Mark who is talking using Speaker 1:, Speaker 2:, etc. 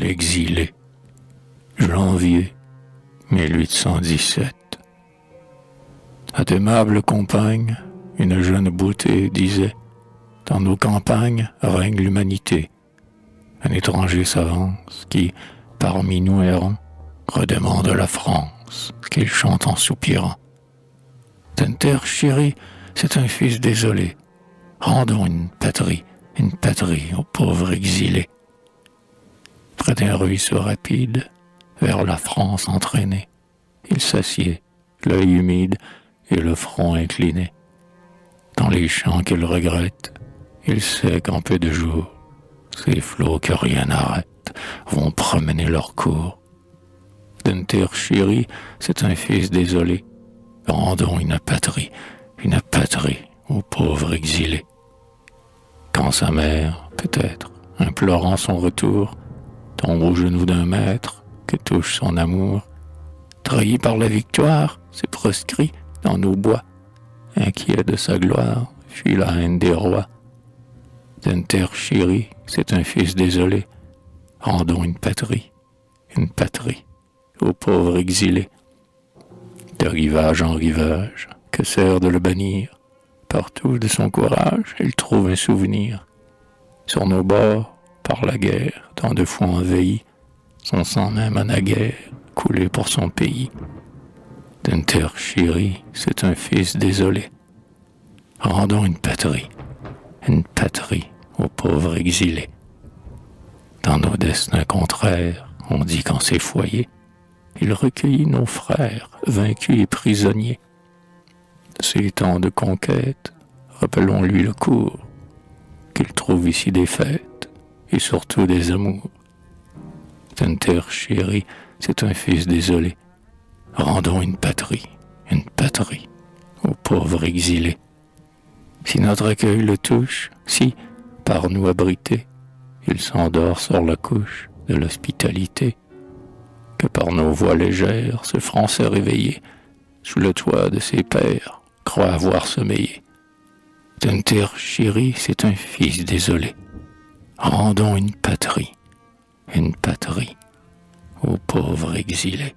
Speaker 1: l'exilé. Janvier 1817. À d'aimables compagnes, une jeune beauté disait: dans nos campagnes règne l'humanité. Un étranger s'avance qui, parmi nous errants, redemande la France qu'il chante en soupirant. D'une terre chérie, c'est un fils désolé. Rendons une patrie aux pauvres exilés. Près d'un ruisseau rapide, vers la France entraîné, il s'assied, l'œil humide et le front incliné. Dans les champs qu'il regrette, il sait qu'en peu de jours, ces flots que rien n'arrête vont promener leur cours. D'une terre chérie, c'est un fils désolé. Rendons une patrie aux pauvres exilés. Quand sa mère, peut-être, implorant son retour, tombe aux genoux d'un maître que touche son amour, trahi par la victoire, c'est proscrit dans nos bois, inquiet de sa gloire, fuit la haine des rois. D'une terre chérie, c'est un fils désolé. Rendons une patrie aux pauvres exilés. De rivage en rivage, que sert de le bannir? Partout de son courage, il trouve un souvenir. Sur nos bords, par la guerre, tant de fois envahi, son sang même a naguère coulé pour son pays. D'une terre chérie, c'est un fils désolé. Rendons une patrie aux pauvres exilés. Dans nos destins contraires, on dit qu'en ses foyers, il recueillit nos frères, vaincus et prisonniers. Ces temps de conquête, rappelons-lui le cours, qu'il trouve ici des fêtes et surtout des amours. D'une terre chérie, c'est un fils désolé. Rendons une patrie aux pauvres exilés. Si notre accueil le touche, si, par nous abrité, il s'endort sur la couche de l'hospitalité, que par nos voix légères ce Français réveillé, sous le toit de ses pères, croit avoir sommeillé. D'une terre chérie, c'est un fils désolé. Rendons une patrie aux pauvres exilés.